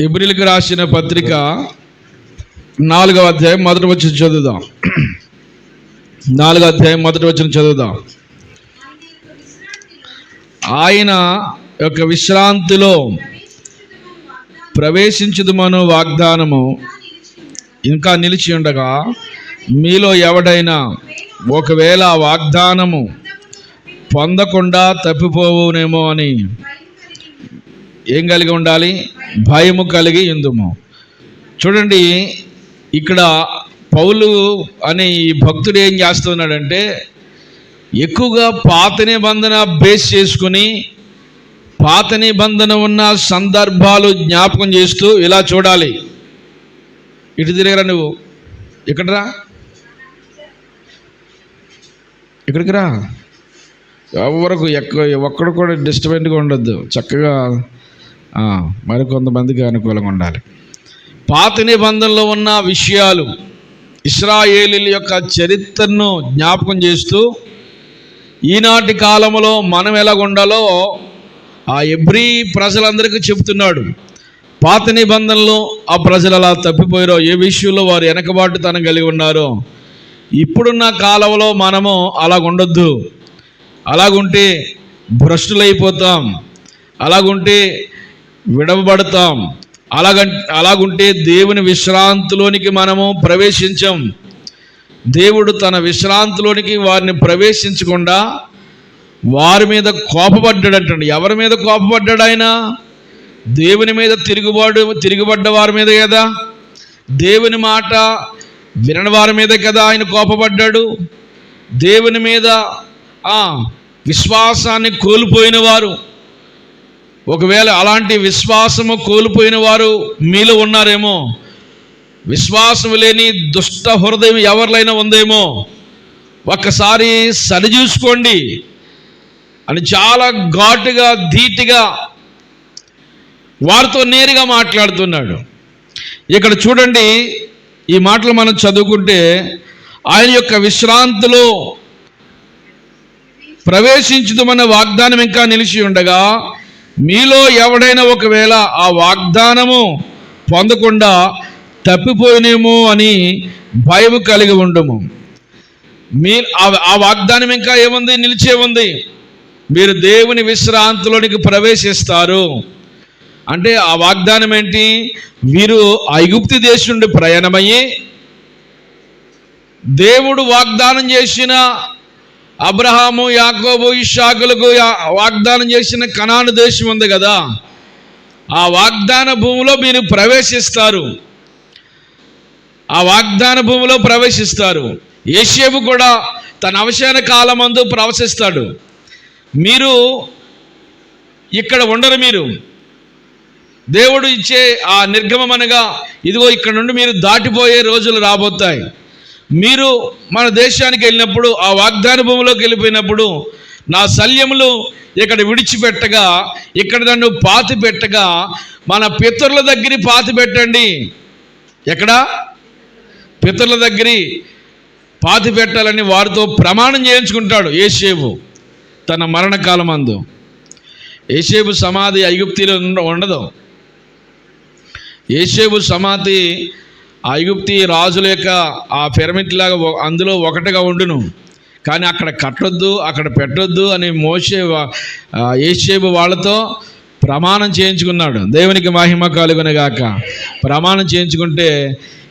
హెబ్రీయులకు రాసిన పత్రిక 4వ అధ్యాయం మొదటి వచనం చదువుదాం. 4వ అధ్యాయం మొదటి వచనం చదువుదాం. ఆయన యొక్క విశ్రాంతిలో ప్రవేశించుదుమను వాగ్దానము ఇంకా నిలిచి ఉండగా, మీలో ఎవడైనా ఒకవేళ ఆ వాగ్దానము పొందకుండా తప్పిపోవునేమో అని ఏం కలిగి ఉండాలి? భయము కలిగి ఉందుము. చూడండి, ఇక్కడ పౌలు అనే ఈ భక్తుడు ఏం చేస్తున్నాడంటే, ఎక్కువగా పాత నిబంధన బేస్ చేసుకుని పాత నిబంధన ఉన్న సందర్భాలు జ్ఞాపకం చేస్తూ ఇలా చూడాలి. ఇటు తిరగరా, నువ్వు ఇక్కడరా, ఇక్కడికి రా. ఎవరకు ఒక్కడు కూడా డిస్టర్బెంట్గా ఉండొద్దు. చక్కగా మరి కొంతమందికి అనుకూలంగా ఉండాలి. పాత నిబంధనలో ఉన్న విషయాలు, ఇశ్రాయేలీయుల యొక్క చరిత్రను జ్ఞాపకం చేస్తూ ఈనాటి కాలంలో మనం ఎలా ఉండాలో ఆ హెబ్రీ ప్రజలందరికీ చెబుతున్నాడు. పాత నిబంధనలో ఆ ప్రజలు అలా తప్పిపోయారో, ఏ విషయంలో వారు వెనకబాటుతనం కలిగి ఉన్నారో, ఇప్పుడున్న కాలంలో మనము అలాగుండొద్దు. అలాగుంటే భ్రష్టులైపోతాం, అలాగుంటే విడవబడతాం, అలాగుంటే దేవుని విశ్రాంతిలోనికి మనము ప్రవేశించాం. దేవుడు తన విశ్రాంతిలోనికి వారిని ప్రవేశించకుండా వారి మీద కోపపడ్డాడంటండి. ఎవరి మీద కోపపడ్డాడు ఆయన? దేవుని మీద తిరుగుబడ్డ వారి మీద కదా, దేవుని మాట వినని వారి మీద కదా ఆయన కోపపడ్డాడు. దేవుని మీద విశ్వాసాన్ని కోల్పోయిన వారు, ఒకవేళ అలాంటి విశ్వాసము కోల్పోయిన వారు మీలో ఉన్నారేమో, విశ్వాసం లేని దుష్ట హృదయం ఎవరిలైనా ఉందేమో, ఒక్కసారి సరిచూసుకోండి అని చాలా ఘాటుగా ధీటుగా వారితో నేరుగా మాట్లాడుతున్నాడు. ఇక్కడ చూడండి, ఈ మాటలు మనం చదువుకుంటే, ఆయన యొక్క విశ్రాంతిలో ప్రవేశించుదమన్న వాగ్దానం ఇంకా నిలిచి ఉండగా, మీలో ఎవడైనా ఒకవేళ ఆ వాగ్దానము పొందకుండా తప్పిపోయినేమో అని భయం కలిగి ఉండము. ఆ వాగ్దానం ఇంకా ఏముంది? నిలిచే ఉంది. మీరు దేవుని విశ్రాంతిలోనికి ప్రవేశిస్తారు అంటే ఆ వాగ్దానం ఏంటి? వీరు ఐగుప్తు దేశం నుండి ప్రయాణమయ్యి దేవుడు వాగ్దానం చేసిన అబ్రహాము, యాకోబు, ఇస్సాకులకు వాగ్దానం చేసిన కనాను దేశం ఉంది కదా, ఆ వాగ్దాన భూమిలో మీరు ప్రవేశిస్తారు. ఆ వాగ్దాన భూమిలో ప్రవేశిస్తారు. యోసేపు కూడా తన అవసాన కాలమందు ప్రవేశిస్తాడు. మీరు ఇక్కడ ఉండరు. మీరు దేవుడు ఇచ్చే ఆ నిర్గమం అనగా ఇదిగో ఇక్కడ నుండి మీరు దాటిపోయే రోజులు రాబోతాయి. మీరు మన దేశానికి వెళ్ళినప్పుడు, ఆ వాగ్దాన భూమిలోకి వెళ్ళిపోయినప్పుడు, నా శల్యములు ఇక్కడ విడిచిపెట్టగా, ఇక్కడ నన్ను పాతి పెట్టగా, మన పితరుల దగ్గర పాతి పెట్టండి. ఎక్కడ? పితరుల దగ్గర పాతి పెట్టాలని వారితో ప్రమాణం చేయించుకుంటాడు యోసేపు తన మరణకాలం అందు. యోసేపు సమాధి ఐగుప్తిలో ఉండదు. యోసేపు సమాధి ఐగుప్తి రాజుల యొక్క ఆ పిరమిడ్ లాగా అందులో ఒకటిగా ఉండును, కానీ అక్కడ కట్టొద్దు, అక్కడ పెట్టొద్దు అని యోసేపు వాళ్ళతో ప్రమాణం చేయించుకున్నాడు. దేవునికి మహిమ కలుగునుగాక. ప్రమాణం చేయించుకుంటే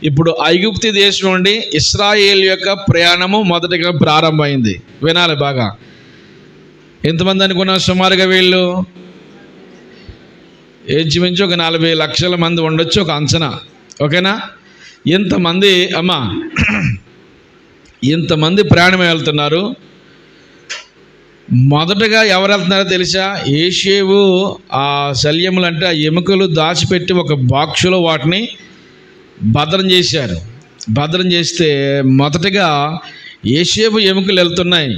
ఇప్పుడు ఐగుప్తి దేశం నుండి ఇశ్రాయేల్ యొక్క ప్రయాణము మొదటిగా ప్రారంభమైంది. వినాలి బాగా. ఎంతమంది అనుకున్నారు? సుమారుగా వీళ్ళు ఇంచుమించు ఒక 40 లక్షల మంది ఉండొచ్చు, ఒక అంచనా. ఓకేనా? ఇంతమంది ప్రయాణం వెళ్తున్నారు. మొదటగా ఎవరు వెళ్తున్నారో తెలుసా? యోసేపు ఆ శల్యములు అంటే ఆ ఎముకలు దాచిపెట్టి ఒక బాక్సులో వాటిని భద్రం చేశారు. భద్రం చేస్తే మొదటగా యోసేపు ఎముకలు వెళ్తున్నాయి.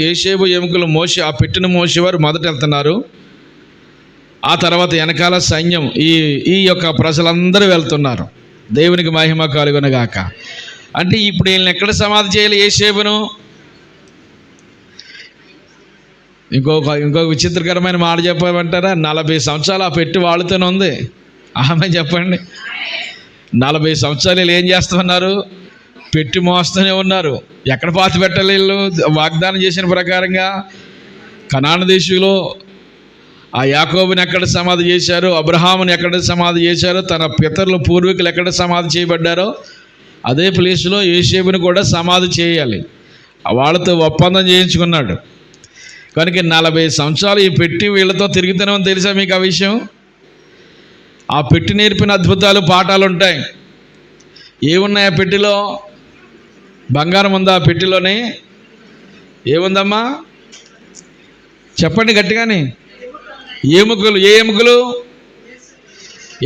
యోసేపు ఎముకలు ఆ పెట్టిన మోసేవారు మొదట వెళ్తున్నారు. ఆ తర్వాత వెనకాల సైన్యం, ఈ యొక్క ప్రజలందరూ వెళ్తున్నారు. దేవునికి మహిమ కలుగునుగాక. అంటే ఇప్పుడు వీళ్ళని ఎక్కడ సమాధి చేయాలి? యోసేపును ఇంకొక విచిత్రకరమైన మాట చెప్పమంటారా? 40 సంవత్సరాలు ఆ పెట్టి వాళ్ళతోనే ఉంది. ఆమె చెప్పండి. 40 సంవత్సరాలు వీళ్ళు ఏం చేస్తున్నారు? పెట్టి మోస్తూనే ఉన్నారు. ఎక్కడ పాతి పెట్టాలి వీళ్ళు? వాగ్దానం చేసిన ప్రకారంగా కనాను దేశంలో ఆ యాకోబుని ఎక్కడ సమాధి చేశారు, అబ్రహాముని ఎక్కడ సమాధి చేశారో, తన పితరులు పూర్వీకులు ఎక్కడ సమాధి చేయబడ్డారో అదే ప్లేస్లో యోసేపుని కూడా సమాధి చేయాలి. వాళ్ళతో ఒప్పందం చేయించుకున్నాడు. కనుక 40 సంవత్సరాలు ఈ పెట్టి వీళ్ళతో తిరుగుతున్నామని తెలుసా మీకు ఆ విషయం? ఆ పెట్టి నేర్పిన అద్భుతాలు, పాఠాలు ఉంటాయి. ఏమున్నాయి ఆ పెట్టిలో? బంగారం ఉందా ఆ పెట్టిలోనే? ఏముందమ్మా చెప్పండి గట్టిగాని. ఎముకలు. ఏ ఎముకలు?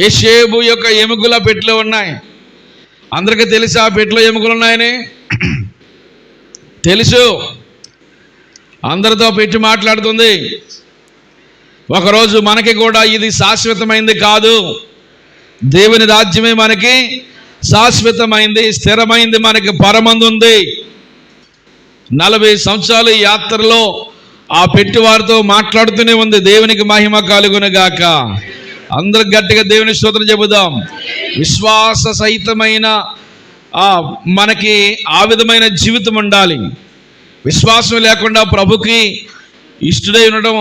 యోసేపు యొక్క ఎముకలు ఆ పెట్టిలో ఉన్నాయి. అందరికీ తెలుసా ఆ పెట్టిలో ఎముకలు ఉన్నాయని? తెలుసు. అందరితో పెట్టి మాట్లాడుతుంది. ఒకరోజు మనకి కూడా ఇది శాశ్వతమైంది కాదు, దేవుని రాజ్యమే మనకి శాశ్వతమైంది, స్థిరమైంది, మనకి పరమందు ఉంది. 40 సంవత్సరాలు ఈ యాత్రలో ఆ పెట్టి వారితో మాట్లాడుతూనే ఉంది. దేవునికి మహిమ కలుగును గాక. అందరూ గట్టిగా దేవుని స్తోత్రం చెబుదాం. విశ్వాస సహితమైన మనకి ఆ విధమైన జీవితం ఉండాలి. విశ్వాసం లేకుండా ప్రభుకి ఇష్టడై ఉండడం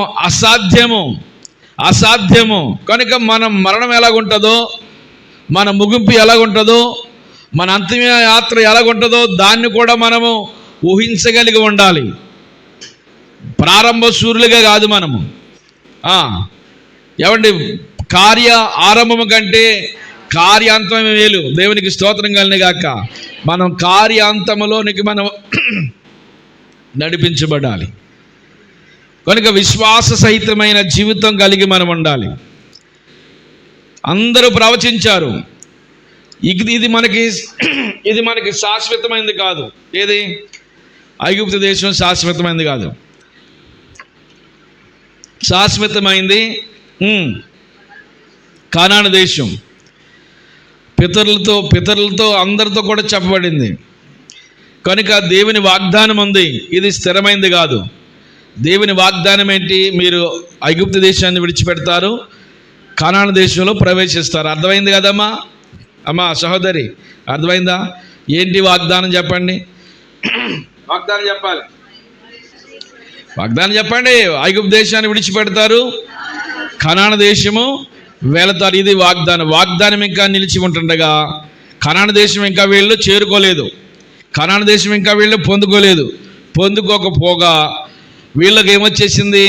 అసాధ్యము. కనుక మన మరణం ఎలాగుంటుందో, మన ముగింపు ఎలాగుంటుందో, మన అంతిమ యాత్ర ఎలాగుంటుందో దాన్ని కూడా మనము ఊహించగలిగి ఉండాలి. ప్రారంభ సూర్యులుగా కాదు మనము. ఏమండి, కార్య ఆరంభము కంటే కార్యాంతమే మేలు. దేవునికి స్తోత్రం కలిగిన గాక. మనం కార్యాంతములోనికి మనం నడిపించబడాలి. కనుక విశ్వాస సహితమైన జీవితం కలిగి మనం ఉండాలి. అందరూ ప్రవచించారు. ఇది మనకి శాశ్వతమైనది కాదు. ఏది? ఐగుప్తు దేశం శాశ్వతమైనది కాదు. శాశ్వతమైంది కానాను దేశం. పితరులతో అందరితో కూడా చెప్పబడింది. కనుక దేవుని వాగ్దానం ఉంది, ఇది స్థిరమైంది కాదు. దేవుని వాగ్దానం ఏంటి? మీరు ఐగుప్తు దేశాన్ని విడిచిపెడతారు, కానాను దేశంలో ప్రవేశిస్తారు. అర్థమైంది కదమ్మా? అమ్మా సహోదరి, అర్థమైందా? ఏంటి వాగ్దానం చెప్పండి. వాగ్దానం చెప్పాలి. వాగ్దానం చెప్పండి. ఐగుప్తు దేశాన్ని విడిచిపెడతారు, కనాను దేశము వెళతారు. ఇది వాగ్దానం ఇంకా నిలిచి ఉంటుండగా కనాను దేశం ఇంకా వీళ్ళు చేరుకోలేదు. కనాను దేశం ఇంకా వీళ్ళు పొందుకోకపోగా వీళ్ళకి ఏమొచ్చేసింది?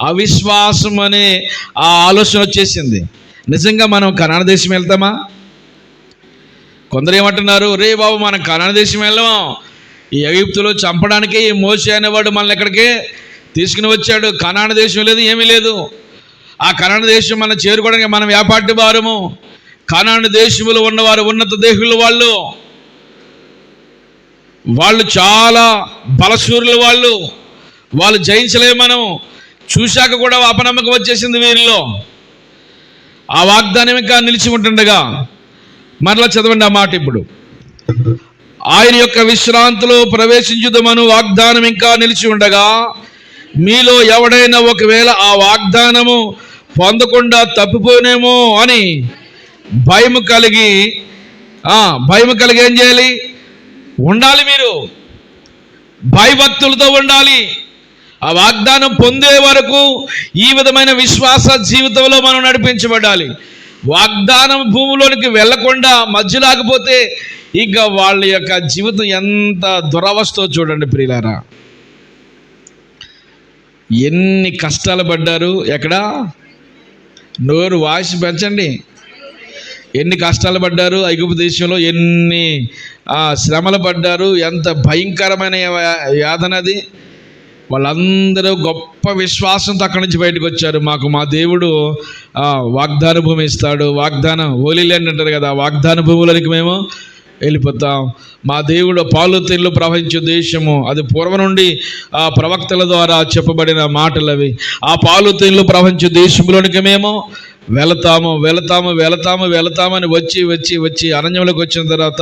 అవిశ్వాసం అనే ఆ ఆలోచన వచ్చేసింది. నిజంగా మనం కనాను దేశం వెళ్తామా? కొందరు ఏమంటున్నారు, రే బాబు మనం కనాను దేశం వెళ్ళాం, ఈ ఐగుప్తులో చంపడానికి ఈ మోషే అనేవాడు మనల్ని ఎక్కడికి తీసుకుని వచ్చాడు. కనాను దేశం లేదు, ఏమీ లేదు. ఆ కనాను దేశం మనం చేరుకోవడానికి మనం వ్యాపాటి వారము. కనాను దేశంలో ఉన్నవారు ఉన్నత దేహులు, వాళ్ళు చాలా బలశూరులు. వాళ్ళు జయించలేము. మనం చూశాక కూడా అపనమ్మకం వచ్చేసింది వీరిలో. ఆ వాగ్దానం ఇంకా నిలిచి ఉంటుండగా మరలా చదవండి ఆ మాట. ఇప్పుడు ఆయన యొక్క విశ్రాంతిలో ప్రవేశించుదామను వాగ్దానం ఇంకా నిలిచి ఉండగా మీలో ఎవడైనా ఒకవేళ ఆ వాగ్దానము పొందకుండా తప్పిపోనేమో అని భయము కలిగి ఏం చేయాలి? ఉండాలి. మీరు భయభక్తులతో ఉండాలి. ఆ వాగ్దానం పొందే వరకు ఈ విధమైన విశ్వాస జీవితంలో మనం నడిపించబడాలి. వాగ్దానం భూమిలోనికి వెళ్లకుండా మధ్యలాగిపోతే ఇక వాళ్ళ యొక్క జీవితం ఎంత దురవస్థో చూడండి ప్రియులారా. ఎన్ని కష్టాలు పడ్డారు. ఎక్కడ నోరు వాయిస్ పెంచండి. ఎన్ని కష్టాలు పడ్డారు ఐగుప్తు దేశంలో, ఎన్ని శ్రమలు పడ్డారు, ఎంత భయంకరమైన యాతనది. వాళ్ళందరూ గొప్ప విశ్వాసంతో అక్కడి నుంచి బయటకు వచ్చారు. మాకు మా దేవుడు వాగ్దాన భూమి ఇస్తాడు, వాగ్దానం హోలీ ల్యాండ్ అంటారు కదా, వాగ్దాన భూములకి మేము వెళ్ళిపోతాం. మా దేవుడు పాలు తేళ్లు ప్రవహించే దేశము, అది పూర్వం నుండి ఆ ప్రవక్తల ద్వారా చెప్పబడిన మాటలు అవి. ఆ పాలు తేళ్లు ప్రవహించే దేశంలోనికి మేము వెళతామని వచ్చి అరణ్యంలోకి వచ్చిన తర్వాత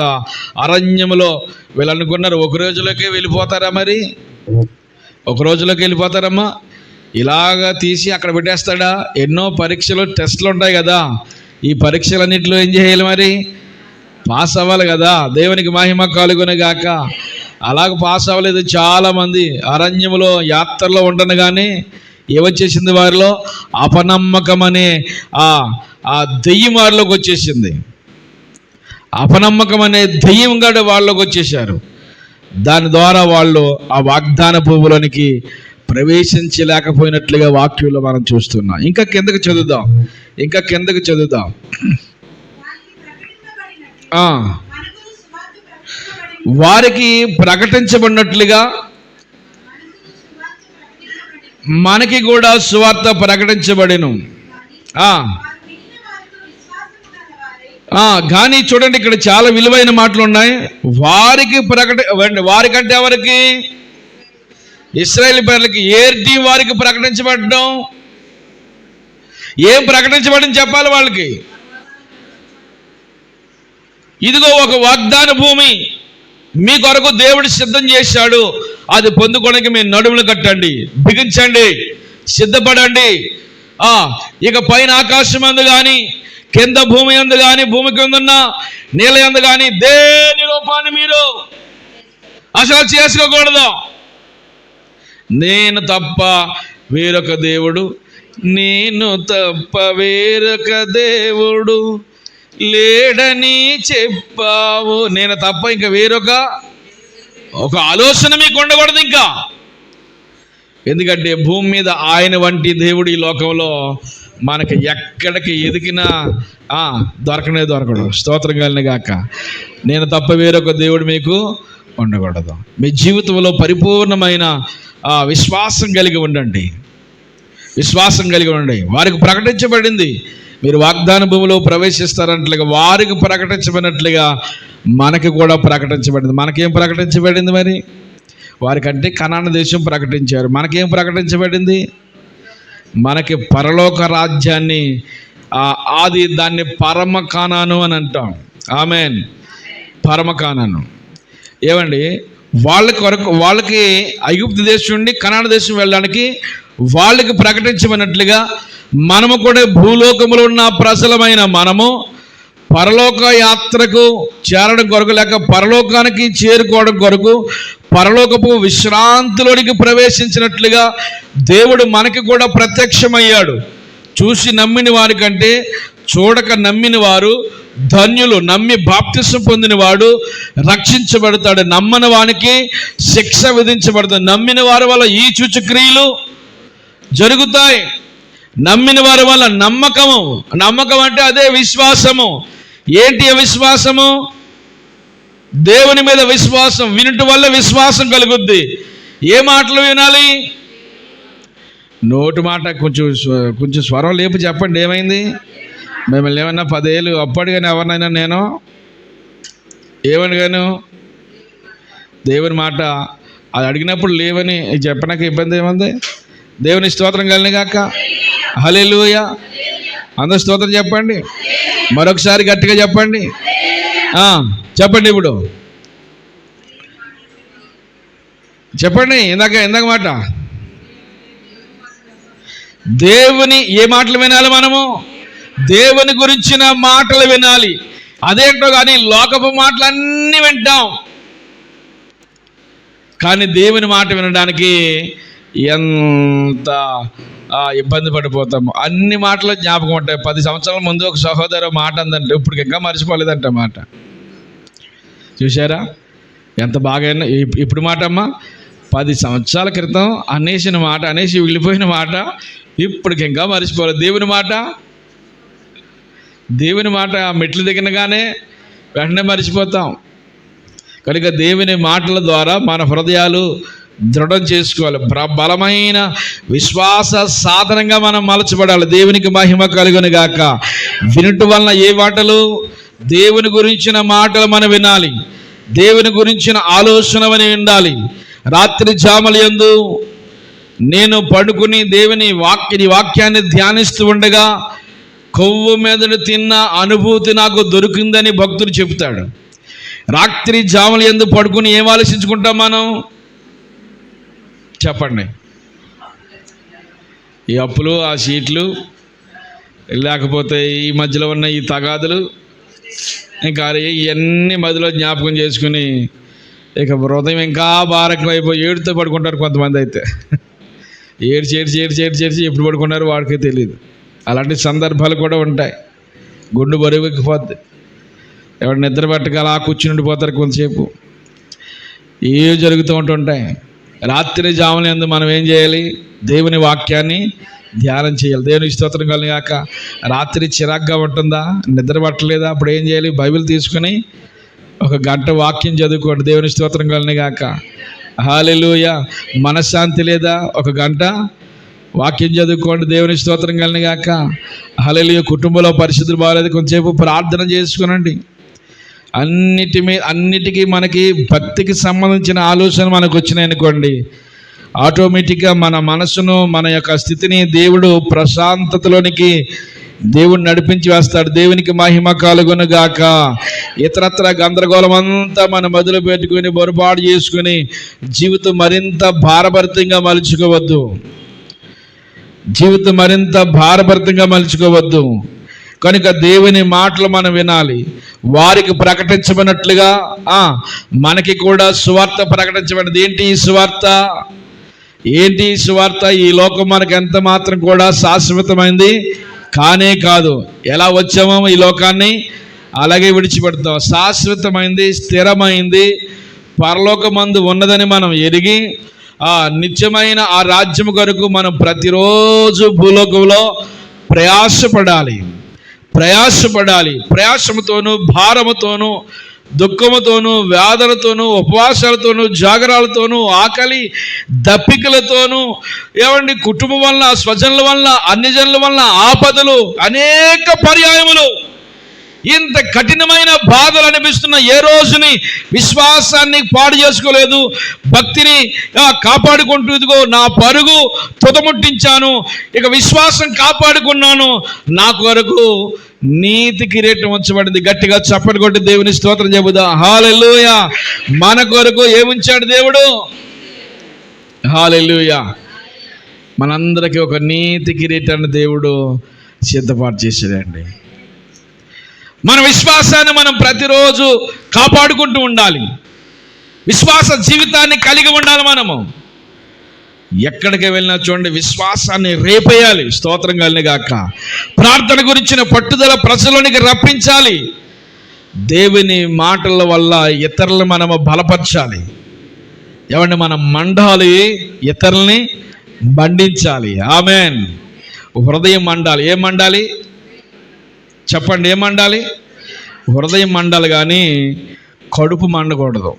అరణ్యంలో వీళ్ళు అనుకున్నారు ఒక రోజులోకే వెళ్ళిపోతారా? మరి ఒక రోజులోకి వెళ్ళిపోతారమ్మా? ఇలాగా తీసి అక్కడ పెట్టేస్తాడా? ఎన్నో పరీక్షలు టెస్టులు ఉంటాయి కదా, ఈ పరీక్షలన్నింటిలో ఏం చేయాలి మరి? పాస్ అవ్వాలి కదా. దేవునికి మహిమ కలుగును గాక. అలాగ పాస్ అవ్వలేదు చాలామంది. అరణ్యములో యాత్రలో ఉండగానే ఏమొచ్చేసింది వారిలో? అపనమ్మకం అనే ఆ దెయ్యం వారిలోకి వచ్చేసింది. అపనమ్మకం అనే దెయ్యం కూడా వాళ్ళలోకి వచ్చేసారు. దాని ద్వారా వాళ్ళు ఆ వాగ్దాన భూమిలోనికి ప్రవేశించలేకపోయినట్లుగా వాక్యంలో మనం చూస్తున్నాం. ఇంకా కిందకు చదువుదాం. వారికి ప్రకటించబడినట్లుగా మనకి కూడా సువార్త ప్రకటించబడెను. కానీ చూడండి, ఇక్కడ చాలా విలువైన మాటలు ఉన్నాయి. వారికంటే ఎవరికి? ఇశ్రాయేలు ప్రజలకి. ఏంటి వారికి ప్రకటించబడడం? ఏం ప్రకటించబడింది చెప్పాలి వాళ్ళకి? ఇదిగో ఒక వాగ్దాన భూమి మీ కొరకు దేవుడు సిద్ధం చేశాడు. అది పొందుకోవడానికి మీ నడుములు కట్టండి, బిగించండి, సిద్ధపడండి. ఇక పైన ఆకాశం అందు కానీ, కింద భూమి అందు కానీ, భూమి కింద ఉన్న నీళ్ళ అందు కానీ దేని రూపాన్ని మీరు అసలు చేసుకోకూడదు. నేను తప్ప వేరొక దేవుడు లేడని చెప్పావు. నేను తప్ప ఇంకా వేరొక ఆలోచన మీకు ఉండకూడదు ఇంకా. ఎందుకంటే భూమి మీద ఆయన వంటి దేవుడు ఈ లోకంలో మనకి ఎక్కడికి ఎదిగినా దొరకడు. స్తోత్రం కలిగిన గాక. నేను తప్ప వేరొక దేవుడు మీకు ఉండకూడదు. మీ జీవితంలో పరిపూర్ణమైన విశ్వాసం కలిగి ఉండండి. వారికి ప్రకటించబడింది. మీరు వాగ్దాన భూమిలో ప్రవేశిస్తారన్నట్లుగా వారికి ప్రకటించబడినట్లుగా మనకి కూడా ప్రకటించబడింది. మనకేం ప్రకటించబడింది మరి? వారికంటే కనాను దేశం ప్రకటించారు. మనకేం ప్రకటించబడింది? మనకి పరలోక రాజ్యాన్ని, దాన్ని పరమ కానాను అని అంటాం. ఆమేన్. పరమ కానాను. ఏమండి, వాళ్ళకి ఐగుప్తు దేశం నుండి కనాను దేశం వెళ్ళడానికి వాళ్ళకి ప్రకటించబడినట్లుగా మనము కూడా భూలోకములో ఉన్న ప్రజలమైన మనము పరలోక యాత్రకు చేరడం కొరకు, లేక పరలోకానికి చేరుకోవడం కొరకు, పరలోకపు విశ్రాంతిలోనికి ప్రవేశించినట్లుగా దేవుడు మనకి కూడా ప్రత్యక్షమయ్యాడు. చూసి నమ్మిన వారికంటే చూడక నమ్మిన వారు ధన్యులు. నమ్మి బాప్తిసం పొందిన వాడు రక్షించబడతాడు. నమ్మని వానికి శిక్ష విధించబడుతుంది. నమ్మిన వారి వల్ల ఈ సూచక్రియలు జరుగుతాయి. నమ్మిన వారి వల్ల నమ్మకం అంటే అదే విశ్వాసము. ఏంటి విశ్వాసము? దేవుని మీద విశ్వాసం. వినుట వల్ల విశ్వాసం కలుగుద్ది. ఏ మాటలు వినాలి? నోటి మాట కొంచెం స్వరం లేపు చెప్పండి. ఏమైంది? మిమ్మల్ని ఏమన్నా 10 ఏళ్ళు అప్పటిగానే ఎవరినైనా నేను ఏమనిగాను? దేవుని మాట అది అడిగినప్పుడు లేవని చెప్పడానికి ఇబ్బంది ఏముంది? దేవుని స్తోత్రం కలిగిన గాక. హల్లెలూయా. అందరూ స్తోత్రం చెప్పండి. మరొకసారి గట్టిగా చెప్పండి. చెప్పండి. ఇప్పుడు చెప్పండి. ఇందాక మాట. దేవుని ఏ మాటలు వినాలి? మనము దేవుని గురించిన మాటలు వినాలి. అదేంటో కానీ లోకపు మాటలన్నీ వింటాం, కానీ దేవుని మాట వినడానికి ఎంత ఇబ్బంది పడిపోతాము. అన్ని మాటలు జ్ఞాపకం ఉంటాయి. 10 సంవత్సరాల ముందు ఒక సహోదరు మాట అందంటే ఇప్పుడు ఇంకా మర్చిపోలేదంట మాట. చూసారా ఎంత బాగా? ఇప్పుడు మాట అమ్మా 10 సంవత్సరాల క్రితం అనేసిన మాట, అనేసి వెళ్ళిపోయిన మాట ఇప్పటికి ఇంకా మర్చిపోలేదు. దేవుని మాట మెట్లు దిగినగానే వెంటనే మర్చిపోతాం. కనుక దేవుని మాటల ద్వారా మన హృదయాలు దృఢం చేసుకోవాలి. బలమైన విశ్వాస సాధనంగా మనం మలచబడాలి. దేవునికి మహిమ కలుగును గాక. వినుట వలన ఏ మాటలు? దేవుని గురించిన మాటలు మనం వినాలి. దేవుని గురించిన ఆలోచన అని ఉండాలి. రాత్రి జామల యందు నేను పడుకుని దేవుని వాక్యాన్ని ధ్యానిస్తూ ఉండగా కొవ్వు మెదడు తిన్న అనుభూతి నాకు దొరికిందని భక్తుడు చెప్తాడు. రాత్రి జామల యందు పడుకుని ఏం ఆలోచించుకుంటాం మనం? చెప్పండి. ఈ అప్పులు, ఆ సీట్లు, లేకపోతే ఈ మధ్యలో ఉన్న ఈ తగాదులు, ఇంకా ఇవన్నీ మధ్యలో జ్ఞాపకం చేసుకుని ఇక హృదయం ఇంకా భారకం అయిపోయి ఏడుతో పడుకుంటారు కొంతమంది. అయితే ఏడ్చి ఏడ్చి ఏడ్చి ఏడ్చి ఏడ్చి ఎప్పుడు పడుకున్నారో వాడికే తెలియదు. అలాంటి సందర్భాలు కూడా ఉంటాయి. గుండు బరువెక్కిపోద్ది. ఎవరు నిద్ర పట్టక అలా కూర్చుని ఉండిపోతారు కొంతసేపు. ఏ జరుగుతూ ఉంటుంటాయి. రాత్రి జాములందు మనం ఏం చేయాలి? దేవుని వాక్యాన్ని ధ్యానం చేయాలి. దేవునికి స్తోత్రం కలుగాక. రాత్రి చిరాగ్గా ఉంటుందా, నిద్ర పట్టలేదా? అప్పుడు ఏం చేయాలి? బైబిల్ తీసుకుని 1 గంట వాక్యం చదువుకోండి. దేవుని స్తోత్రం కలుగాక. హల్లెలూయా. మనశ్శాంతి లేదా? 1 గంట వాక్యం చదువుకోండి. దేవుని స్తోత్రం కలుగాక. హల్లెలూయా. కుటుంబంలో పరిస్థితులు బాగాలేదు, కొంచెంసేపు ప్రార్థన చేసుకునండి. అన్నిటికీ మనకి భక్తికి సంబంధించిన ఆలోచన మనకు వచ్చినాయి అనుకోండి, ఆటోమేటిక్గా మన మనసును, మన యొక్క స్థితిని దేవుడు ప్రశాంతతలోనికి దేవుడు నడిపించి వేస్తాడు. దేవునికి మహిమ కలుగును గాక. ఇతరత్ర గందరగోళం అంతా మనం మొదలు పెట్టుకుని పొరపాటు చేసుకుని జీవితం మరింత భారభరితంగా మలుచుకోవద్దు. జీవితం మరింత భారభరితంగా మలుచుకోవద్దు. కనుక దేవుని మాటలు మనం వినాలి. వారికి ప్రకటించబడినట్లుగా మనకి కూడా సువార్త ప్రకటించబడింది. ఏంటి ఈ సువార్త? ఏంటి ఈ సువార్త? ఈ లోకం మనకు ఎంత మాత్రం కూడా శాశ్వతమైంది కానే కాదు. ఎలా వచ్చామో ఈ లోకాన్ని అలాగే విడిచిపెడతాం. శాశ్వతమైంది, స్థిరమైంది, పరలోకమందు ఉన్నదని మనం ఎరిగి నిత్యమైన ఆ రాజ్యం కొరకు మనం ప్రతిరోజు భూలోకంలో ప్రయాసపడాలి. ప్రయాసముతోనూ, భారముతోనూ, దుఃఖముతోనూ, వ్యాధులతోనూ, ఉపవాసాలతోనూ, జాగరాలతోనూ, ఆకలి దప్పికలతోనూ, ఏమండి కుటుంబం వల్ల, స్వజనుల వల్ల, అన్ని జనుల వల్ల ఆపదలు అనేక పర్యాయములు, ఇంత కఠినమైన బాధలు అనిపిస్తున్న ఏ రోజుని విశ్వాసాన్ని పాడు చేసుకోలేదు. భక్తిని కాపాడుకుంటూ ఇదిగో నా పరుగు తుదముట్టించాను, ఇక విశ్వాసం కాపాడుకున్నాను, నా కొరకు నీతి కిరీటం ఉంచబడింది. గట్టిగా చప్పటి కొట్టి దేవుని స్తోత్రం చెబుదాం. హల్లెలూయా. మన కొరకు ఏముంచాడు దేవుడు? హల్లెలూయా. మనందరికీ ఒక నీతి కిరీటాన్ని దేవుడు సిద్ధపాటు చేశాడండి. మన విశ్వాసాన్ని మనం ప్రతిరోజు కాపాడుకుంటూ ఉండాలి. విశ్వాస జీవితాన్ని కలిగి ఉండాలి. మనము ఎక్కడికి వెళ్ళినా చూడండి, విశ్వాసాన్ని రేపేయాలి. స్తోత్రం కలిగాక. ప్రార్థన గురించిన పట్టుదల ప్రజలోనికి రప్పించాలి. దేవుని మాటల వల్ల ఇతరులను మనము బలపరచాలి. ఏమంటే మనం మండాలి, ఇతరుల్ని మండించాలి. ఆమెన్. హృదయం మండాలి. ఏం మండాలి చెప్పండి? ఏం మండాలి? హృదయం మండాలి, కానీ కడుపు మండకూడదు.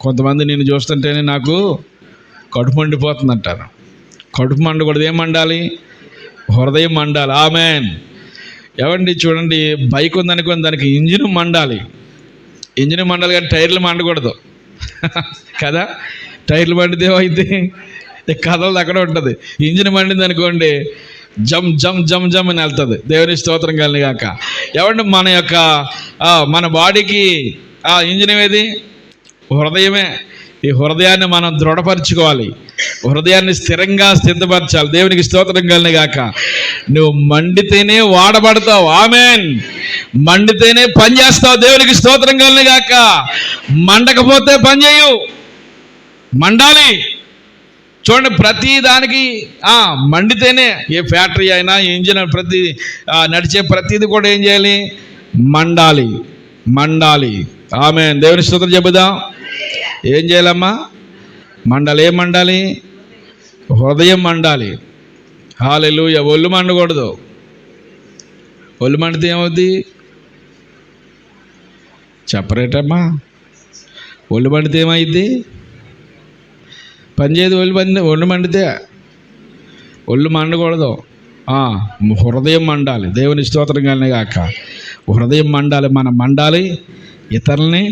కొంతమంది నేను చూస్తుంటేనే నాకు కడుపు మండిపోతుంది అంటారు. కడుపు మండకూడదు. ఏం మండాలి? హృదయం మండాలి. ఆమెన్. ఏమండి చూడండి, బైక్ ఉందనుకోండి, దానికి ఇంజిన్ మండాలి. ఇంజిన్ మండాలి, కానీ టైర్లు మండకూడదు కదా. టైర్లు మండితే ఏమైంది? కథలు అక్కడ ఉంటుంది. ఇంజిన్ మండింది అనుకోండి, జమ్ జమ్ జమ్ జమ్ అని వెళ్తుంది. దేవుని స్తోత్రం కలిగాక. ఏమంటే మన బాడీకి ఇంజిన్ ఏది? హృదయమే. ఈ హృదయాన్ని మనం దృఢపరచుకోవాలి. హృదయాన్ని స్థిరంగా స్థిరపరచాలి. దేవునికి స్తోత్రం కలిగాక. నువ్వు మండితేనే వాడబడతావు. ఆమెన్. మండితేనే పని చేస్తావు. దేవునికి స్తోత్రం కలిగాక. మండకపోతే పని చేయు. మండాలి. చూడండి, ప్రతి దానికి మండితేనే, ఏ ఫ్యాక్టరీ అయినా, ఇంజిన్, ప్రతి నడిచే ప్రతిది కూడా ఏం చేయాలి? మండాలి. ఆమేన్. దేవుని స్తోత్రం చెబుదాం. ఏం చేయాలమ్మా? మండాలి. ఏం మండాలి? హృదయం మండాలి. హల్లెలూయా. ఒళ్ళు మండకూడదు. ఒళ్ళు మండితే ఏమవుద్ది? చెప్పరేటమ్మా? ఒళ్ళు మండితే ఏమైద్ది? పని చేయదు. ఒళ్ళు మండితే. ఒళ్ళు మండకూడదు. హృదయం మండాలి. దేవుని స్తోత్రం కలిగాక. హృదయం మండాలి. మనం మండాలి, ఇతరుల్ని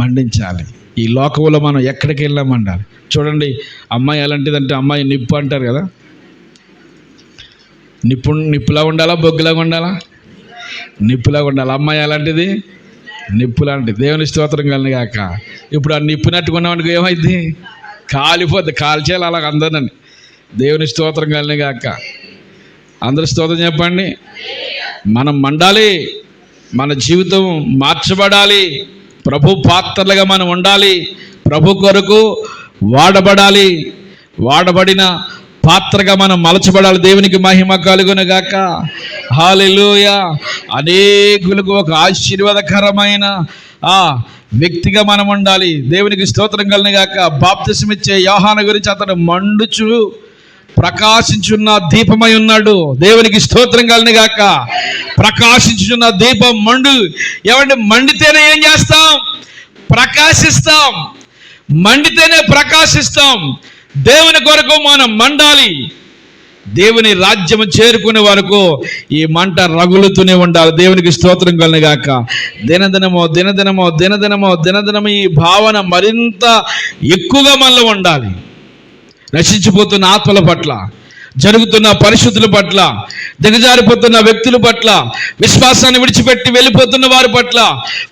మండించాలి. ఈ లోకంలో మనం ఎక్కడికి వెళ్ళినా మండాలి. చూడండి, అమ్మాయి ఎలాంటిదంటే, అమ్మాయి నిప్పు అంటారు కదా. నిప్పులా ఉండాలా, బొగ్గులాగా ఉండాలా? నిప్పులాగా ఉండాలి. అమ్మాయి ఎలాంటిది? నిప్పు లాంటిది. దేవుని స్తోత్రం కలిగాక. ఇప్పుడు ఆ నిప్పు నట్టుకున్నామనుకో ఏమైంది? కాలిపోద్ది. కాల్చేయాలి అలాగ అందరిని. దేవుని స్తోత్రం కలిగాక. అందరు స్తోత్రం చెప్పండి. మనం మండాలి, మన జీవితం మార్చబడాలి, ప్రభు పాత్రలుగా మనం ఉండాలి, ప్రభు కొరకు వాడబడాలి, వాడబడిన పాత్రగా మనం మలచబడాలి. దేవునికి మహిమ కలుగునుగాక. హల్లెలూయా. అనేకులకు ఒక ఆశీర్వాదకరమైన వ్యక్తిగా మనం ఉండాలి. దేవునికి స్తోత్రం కలుగునుగాక. బాప్తిసం ఇచ్చే యోహాను గురించి అతడు మండుచు ప్రకాశించున్న దీపమై ఉన్నాడు. దేవునికి స్తోత్రం కలుగునుగాక. ప్రకాశించున్న దీపం ఏమంటే మండితేనే ఏం చేస్తాం? ప్రకాశిస్తాం. మండితేనే ప్రకాశిస్తాం. దేవుని కొరకు మనం మండాలి. దేవుని రాజ్యం చేరుకునే వరకు ఈ మంట రగులుతూనే ఉండాలి. దేవునికి స్తోత్రం కలుగునుగాక. దినదినమో ఈ భావన మరింత ఎక్కువగా మనలో ఉండాలి. నశించిపోతున్న ఆత్మల పట్ల, జరుగుతున్న పరిస్థితుల పట్ల, దిగజారిపోతున్న వ్యక్తుల పట్ల, విశ్వాసాన్ని విడిచిపెట్టి వెళ్ళిపోతున్న వారి పట్ల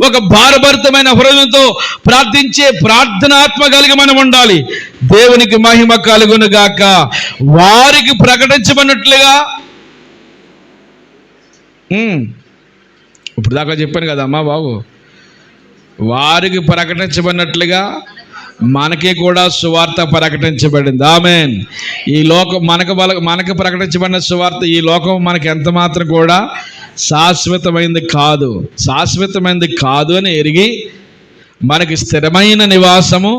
ఒక భారభరితమైన హృదయంతో ప్రార్థించే ప్రార్థనాత్మ కలిగి మనం ఉండాలి. దేవునికి మహిమ కలుగునుగాక. వారికి ప్రకటించబడినట్లుగా ఇప్పుడు దాకా చెప్పాను కదమ్మా బాబు, వారికి ప్రకటించబడినట్లుగా మనకి కూడా సువార్త ప్రకటించబడింది. ఆమేన్. ఈ లోకం మనకు ప్రకటించబడిన సువార్త ఈ లోకం మనకి ఎంత మాత్రం కూడా శాశ్వతమైంది కాదు అని ఎరిగి మనకి స్థిరమైన నివాసము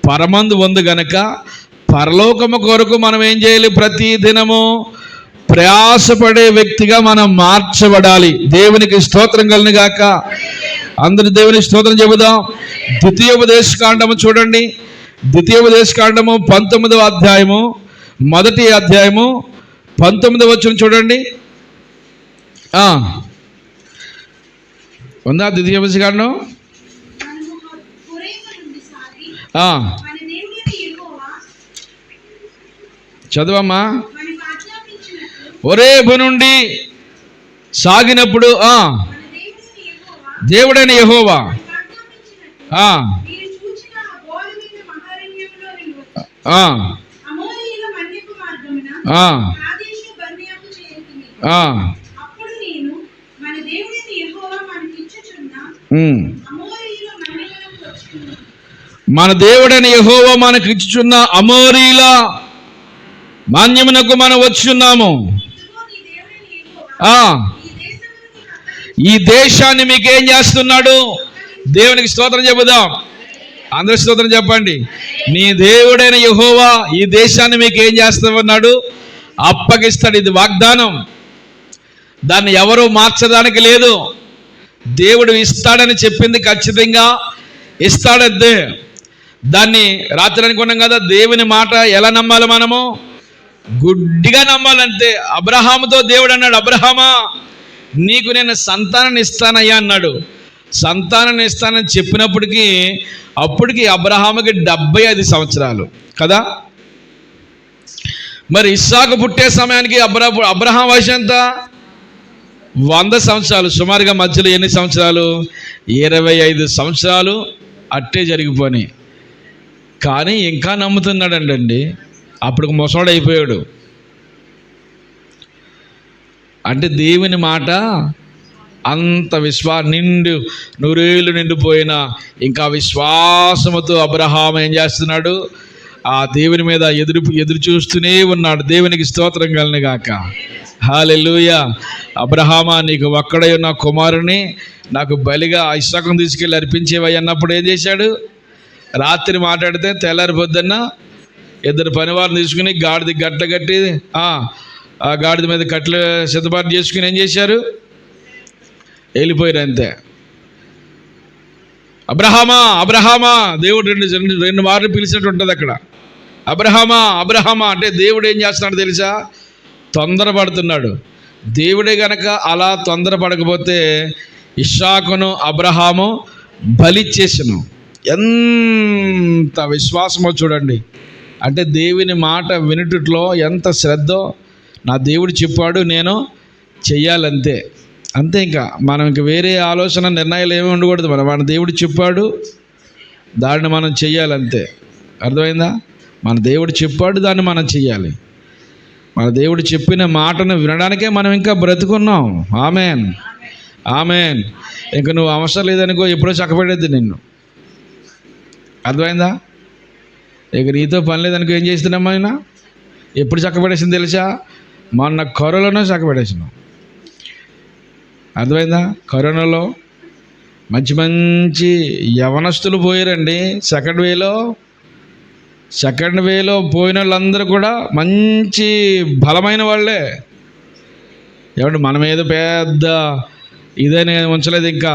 పరమందు ఉంది గనక పరలోకము కొరకు మనం ఏం చేయాలి? ప్రతి దినము ప్రయాసపడే వ్యక్తిగా మనం మార్చబడాలి. దేవునికి స్తోత్రం కలుగునుగాక. అందరి దేవునికి స్తోత్రం చెబుదాం. ద్వితీయోపదేశకాండము చూడండి. ద్వితీయోపదేశకాండము 19వ అధ్యాయము 1వ అధ్యాయము 19వ వచనం చూడండి. ఉందా ద్వితీయోపదేశకాండం? చదవమ్మా. హోరేబు నుండి సాగినప్పుడు దేవుడైన యెహోవా మన దేవుడైన యెహోవా మనకి ఇచ్చుచున్న అమోరీల మాన్యమునకు మనం వచ్చున్నాము. ఈ దేశాన్ని మీకేం చేస్తున్నాడు? దేవునికి స్తోత్రం చెబుదాం. అందరి స్తోత్రం చెప్పండి. నీ దేవుడైన యెహోవా ఈ దేశాన్ని మీకు ఏం చేస్తామన్నాడు? అప్పగిస్తాడు. ఇది వాగ్దానం. దాన్ని ఎవరు మార్చడానికి లేదు. దేవుడు ఇస్తాడని చెప్పింది ఖచ్చితంగా ఇస్తాడద్దే. దాన్ని రాత్రి అనుకున్నాం కదా, దేవుని మాట ఎలా నమ్మాలి? మనము గుడ్డిగా నమ్మాలంతే. అబ్రహాముతో దేవుడు అన్నాడు, అబ్రహామా నీకు నేను సంతానాన్ని ఇస్తానయ్యా అన్నాడు. సంతానాన్ని ఇస్తానని చెప్పినప్పటికీ అప్పటికి అబ్రహాముకి 75 సంవత్సరాలు కదా. మరి ఇస్సాకు పుట్టే సమయానికి అబ్రహాం వయసు ఎంత? 100 సంవత్సరాలు. సుమారుగా మధ్యలో ఎన్ని సంవత్సరాలు? 25 సంవత్సరాలు అట్టే జరిగిపోయి. కానీ ఇంకా నమ్ముతున్నాడండి. అప్పుడు ముసలోడు అయిపోయాడు. అంటే దేవుని మాట అంత నూరేళ్ళు నిండిపోయిన ఇంకా విశ్వాసముతో అబ్రహాం ఏం చేస్తున్నాడు? ఆ దేవుని మీద ఎదురు చూస్తూనే ఉన్నాడు. దేవునికి స్తోత్రం కలుగునుగాక. హల్లెలూయా. అబ్రహామా నీకు ఒక్కడై ఉన్న కుమారుని నాకు బలిగా ఇస్సాకును తీసుకెళ్ళి అర్పించేవై అన్నప్పుడు ఏం చేశాడు? రాత్రి మాట్లాడితే తెల్లారి పొద్దున్న 2 పనివారిని తీసుకుని గాడిద గట్ల కట్టి ఆ గాడిద మీద కట్లు సిద్ధపాటు చేసుకుని ఏం చేశారు? వెళ్ళిపోయారు అంతే. అబ్రహామా దేవుడు రెండు మార్లు పిలిచినట్టు ఉంటుంది అక్కడ. అబ్రహామా అంటే దేవుడు ఏం చేస్తున్నాడు తెలుసా? తొందరపడుతున్నాడు. దేవుడే గనక అలా తొందరపడకపోతే ఇస్సాకును అబ్రహాము బలిచ్చేసను. ఎంత విశ్వాసమో చూడండి. అంటే దేవుని మాట వినుటలో ఎంత శ్రద్ధో. నా దేవుడు చెప్పాడు, నేను చెయ్యాలంతే. అంతే. ఇంకా మనం ఇంక వేరే ఆలోచన నిర్ణయాలు ఏమీ ఉండకూడదు. మన దేవుడు చెప్పాడు, దాన్ని మనం చెయ్యాలంతే. అర్థమైందా? మన దేవుడు చెప్పాడు, దాన్ని మనం చెయ్యాలి. మన దేవుడు చెప్పిన మాటను వినడానికే మనం ఇంకా బ్రతుకున్నాం. Amen, amen. ఇంక నువ్వు అవసరం లేదనుకో, ఎప్పుడో చక్కబడేద్ది నిన్ను. అర్థమైందా? ఇక నీతో పని లేదనుకో, ఏం చేస్తున్నామా ఆయన? ఎప్పుడు చక్కబడేసింది తెలుసా? మొన్న కరోనాలో చక్కబడేసినాం. అర్థమైందా? కరోనాలో మంచి మంచి యవనస్తులు పోయారండి. సెకండ్ వేలో పోయిన వాళ్ళందరూ కూడా మంచి బలమైన వాళ్ళే. ఏమంటే మనం ఏదో పెద్ద ఇదని ఉంచలేదు. ఇంకా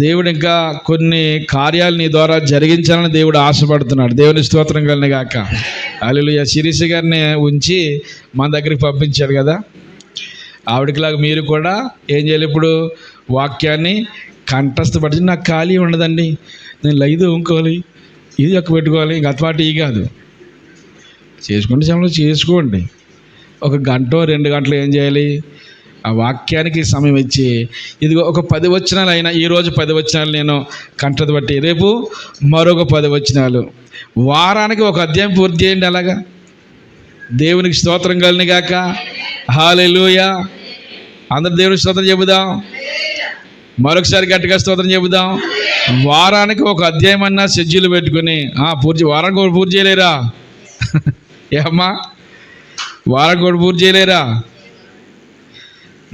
దేవుడు ఇంకా కొన్ని కార్యాలు నీ ద్వారా జరిగించాలని దేవుడు ఆశపడుతున్నాడు. దేవుని స్తోత్రం కలిగిన గాక. హల్లెలూయా. శిరీష గారిని ఉంచి మన దగ్గరికి పంపించాడు కదా. ఆవిడకిలాగా మీరు కూడా ఏం చేయాలి? ఇప్పుడు వాక్యాన్ని కంఠస్థపడి, నాకు ఖాళీ ఉండదండి, నేను లైదు ఇంకోవాలి, ఇది ఒక్క పెట్టుకోవాలి, ఇంక అతమాట ఈ కాదు. చేసుకుంటే సమయంలో చేసుకోండి. 1 గంట 2 గంటలు ఏం చేయాలి? ఆ వాక్యానికి సమయం ఇచ్చి, ఇదిగో ఒక 10 వచనాలు అయినా, ఈరోజు 10 వచనాలు నేను కంఠత బట్టి, రేపు మరొక 10 వచనాలు, వారానికి ఒక అధ్యాయం పూర్తి చేయండి. అలాగా దేవునికి స్తోత్రం కలిగిన గాక. హల్లెలూయా. అందరు దేవునికి స్తోత్రం చెబుదాం. మరొకసారి గట్టిగా స్తోత్రం చెబుదాం. వారానికి ఒక అధ్యాయం అన్నా షెడ్యూల్ పెట్టుకుని వారానికి ఒకటి పూర్తి చేయలేరా? ఏమ్మా, వారానికి ఒకటి పూర్తి చేయలేరా?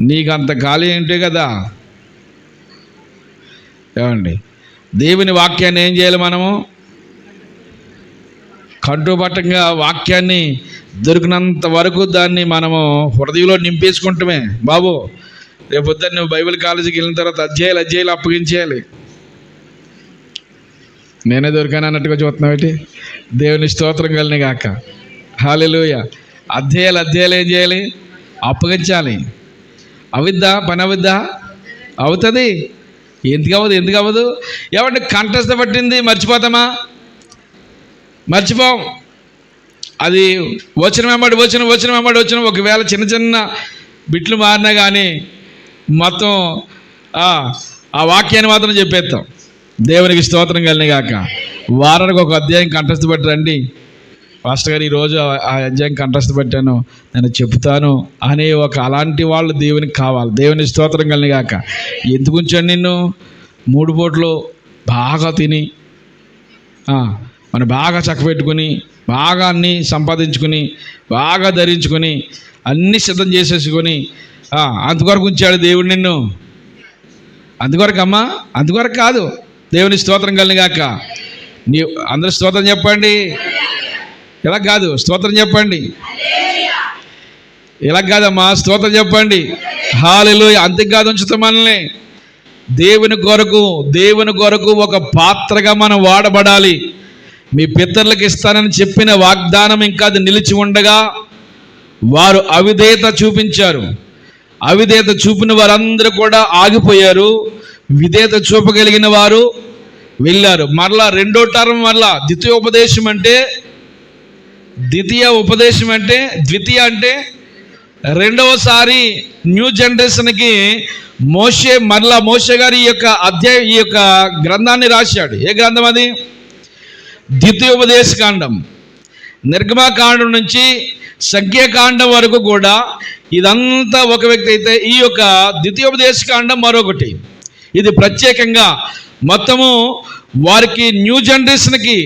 నీకు అంత ఖాళీ ఏంటే కదా. ఏమండి, దేవుని వాక్యాన్ని ఏం చేయాలి? మనము కంఠోపట్టంగా వాక్యాన్ని దొరికినంత వరకు దాన్ని మనము హృదయంలో నింపేసుకుంటామే. బాబు, రేపు పొద్దున్న నువ్వు బైబిల్ కాలేజీకి వెళ్ళిన తర్వాత అధ్యాయాలు అప్పగించేయాలి. నేనే దొరికాను అన్నట్టుగా చూస్తున్నావు ఏంటి? దేవుని స్తోత్రం కలిగిన గాక. హల్లెలూయా. అధ్యాయాలు ఏం చేయాలి? అప్పగించాలి. అవిద్దా? పని అవిద్దా? అవుతుంది. ఎందుకు అవ్వదు? ఏమంటే కంఠస్థ పట్టింది మర్చిపోతామా? మర్చిపోం. అది వచనం వెంబడి ఒకవేళ చిన్న బిట్లు మారినా కానీ మొత్తం ఆ వాక్యాన్ని మాత్రం చెప్పేస్తాం. దేవునికి స్తోత్రం కలిగిన గాక. వారానికి ఒక అధ్యాయం కంఠస్థ పట్టి రండి. పాస్టర్ గారు ఈరోజు ఆ అధ్యాయం కంఠస్థ పెట్టాను, నేను చెప్తాను అనే అలాంటి వాళ్ళు దేవునికి కావాలి. దేవుని స్తోత్రం కలిగిన గాక. ఎందుకు ఉంచాను నిన్ను? 3 పూటలు బాగా తిని, మనం బాగా చక్కబెట్టుకుని, బాగా అన్నీ సంపాదించుకుని, బాగా ధరించుకొని, అన్నీ సిద్ధం చేసేసుకొని అంతవరకు ఉంచాడు దేవుడు నిన్ను. అందుకొరకు అమ్మా, అందుకొరకు కాదు. దేవుని స్తోత్రం కలిగిన గాక. అందరూ స్తోత్రం చెప్పండి. ఇలా కాదు, స్తోత్రం చెప్పండి. ఇలా కాదమ్మా, స్తోత్రం చెప్పండి. హల్లెలూయా. అంతేకాదు, ఉంచుతాం మనల్ని దేవుని కొరకు ఒక పాత్రగా మనం వాడబడాలి. మీ పితరులకు ఇస్తానని చెప్పిన వాగ్దానం ఇంకా అది నిలిచి ఉండగా వారు అవిధేయత చూపించారు. అవిధేయత చూపిన వారందరూ కూడా ఆగిపోయారు. విధేయత చూపగలిగిన వారు వెళ్ళారు. మరలా రెండో టర్మ్, మరలా ద్వితీయ ఉపదేశం ద్వితీయ అంటే రెండవసారి న్యూ జనరేషన్కి మోషే గారు ఈ యొక్క గ్రంథాన్ని రాశాడు. ఏ గ్రంథం అది? ద్వితీయోపదేశ కాండం. నిర్గమకాండం నుంచి సంఖ్యాకాండం వరకు కూడా ఇదంతా ఒక వ్యక్తి అయితే, ఈ యొక్క ద్వితీయోపదేశ కాండం మరొకటి. ఇది ప్రత్యేకంగా మొత్తము వారికి న్యూ జనరేషన్కి,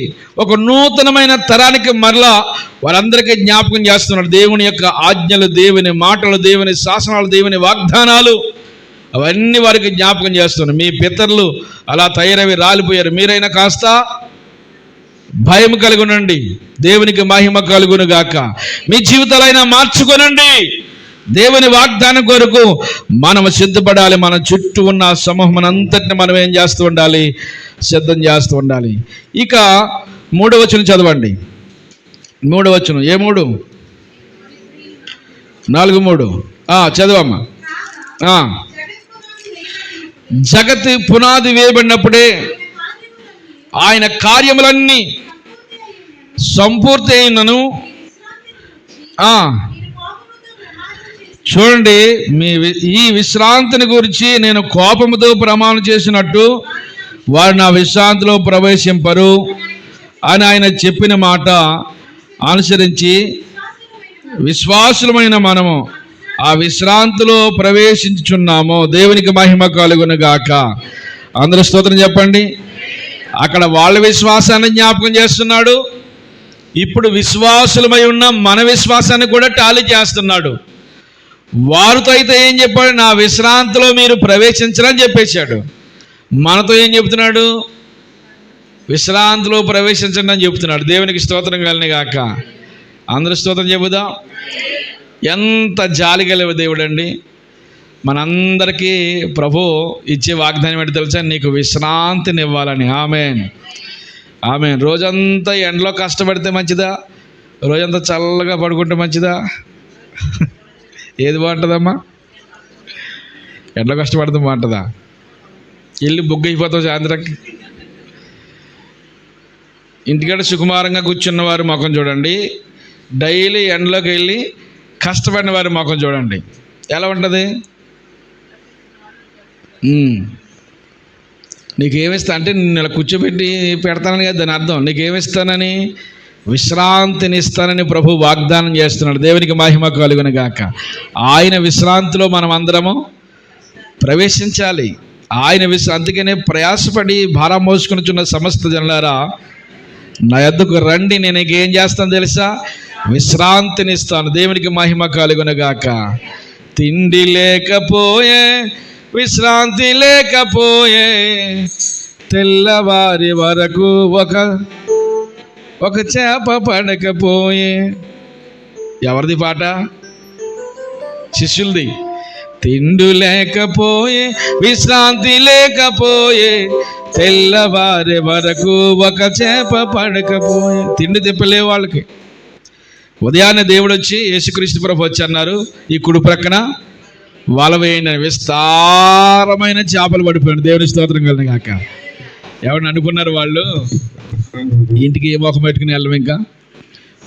ఒక నూతనమైన తరానికి మరలా వారందరికీ జ్ఞాపకం చేస్తున్నాడు. దేవుని యొక్క ఆజ్ఞలు, దేవుని మాటలు, దేవుని శాసనాలు, దేవుని వాగ్దానాలు అవన్నీ వారికి జ్ఞాపకం చేస్తున్నాడు. మీ పితరులు అలా తయారవి రాలిపోయారు. మీరైనా కాస్త భయం కలుగునండి, దేవునికి మహిమ కలుగును గాక. మీ జీవితాలైనా మార్చుకొనండి. దేవుని వాగ్దానం కొరకు మనం సిద్ధపడాలి. మన చుట్టూ ఉన్న సమూహం అంతటిని మనం ఏం చేస్తూ ఉండాలి? సిద్ధం చేస్తూ ఉండాలి. ఇక 3వ వచనం చదవండి. 3వ వచనం. ఏ 3? 4:3 చదవమ్మా. జగత్ పునాది వేయబడినప్పుడే ఆయన కార్యములన్నీ సంపూర్తి అయినను. చూడండి, ఈ విశ్రాంతిని గురించి నేను కోపముతో ప్రమాణం చేసినట్టు వారు నా విశ్రాంతిలో ప్రవేశింపరు అని ఆయన చెప్పిన మాట అనుసరించి విశ్వాసులమైన మనము ఆ విశ్రాంతిలో ప్రవేశించుచున్నాము. దేవునికి మహిమ కలుగును గాక. అందరూ స్తోత్రం చెప్పండి. అక్కడ వాళ్ళ విశ్వాసాన్ని జ్ఞాపకం చేస్తున్నాడు, ఇప్పుడు విశ్వాసులమై ఉన్న మన విశ్వాసాన్ని కూడా టాలీ చేస్తున్నాడు. వారితో అయితే ఏం చెప్పాడు? నా విశ్రాంతిలో మీరు ప్రవేశించరని చెప్పేశాడు. మనతో ఏం చెప్తున్నాడు? విశ్రాంతిలో ప్రవేశించండి అని చెప్తున్నాడు. దేవునికి స్తోత్రం కలుగును గాక. అందరూ స్తోత్రం చెబుదాం. ఎంత జాలి కలిగిన దేవుడు అండి. మనందరికీ ప్రభు ఇచ్చే వాగ్దానం ఏంటి తెలుసా? నీకు విశ్రాంతిని ఇవ్వాలని. ఆమేన్, ఆమేన్. రోజంతా ఎండలో కష్టపడితే మంచిదా? రోజంతా చల్లగా పడుకుంటే మంచిదా? ఏది బాగుంటుందమ్మా? ఎండలో కష్టపడితే బాగుంటుందా? వెళ్ళి బుగ్గ అయిపోతావు సాయంత్రంకి. ఇంటికాడ సుకుమారంగా కూర్చున్న వారి ముఖం చూడండి, డైలీ ఎండలోకి వెళ్ళి కష్టపడిన వారి ముఖం చూడండి, ఎలా ఉంటుంది? నీకేమిస్తా అంటే నిన్ను ఇలా కూర్చోబెట్టి పెడతానని కదా దాని అర్థం. నీకేమిస్తానని? విశ్రాంతిని ఇస్తానని ప్రభు వాగ్దానం చేస్తున్నాడు. దేవునికి మహిమ కలుగును గాక. ఆయన విశ్రాంతిలో మనం అందరము ప్రవేశించాలి. ఆయన అందుకనే ప్రయాసపడి భారం మోసుకొనిచున్న సమస్త జనులారా నా యొద్దకు రండి, నేను ఏం చేస్తాను తెలుసా? విశ్రాంతిని ఇస్తాను. దేవునికి మహిమ కలుగును గాక. తిండి లేకపోయే, విశ్రాంతి లేకపోయే, తెల్లవారి వరకు ఒక చేప పడకపోయే. ఎవరిది పాట? శిష్యులది. తిండి లేకపోయే, విశ్రాంతి లేకపోయే, తెల్లవారి వరకు ఒక చేప పడకపోయే. తిండి తిప్పలే వాళ్ళకి. ఉదయాన్నే దేవుడు వచ్చి యేసుక్రీస్తు ప్రభు వచ్చి అన్నారు, ఈ కుడి ప్రక్కన వల వేయండి. విస్తారమైన చేపలు పడిపోయాడు. దేవుని స్తోత్రం కలుగును గాక. ఎవరిని అనుకున్నారు వాళ్ళు? ఇంటికి ఏ మొఖం పెట్టుకుని వెళ్ళం. ఇంకా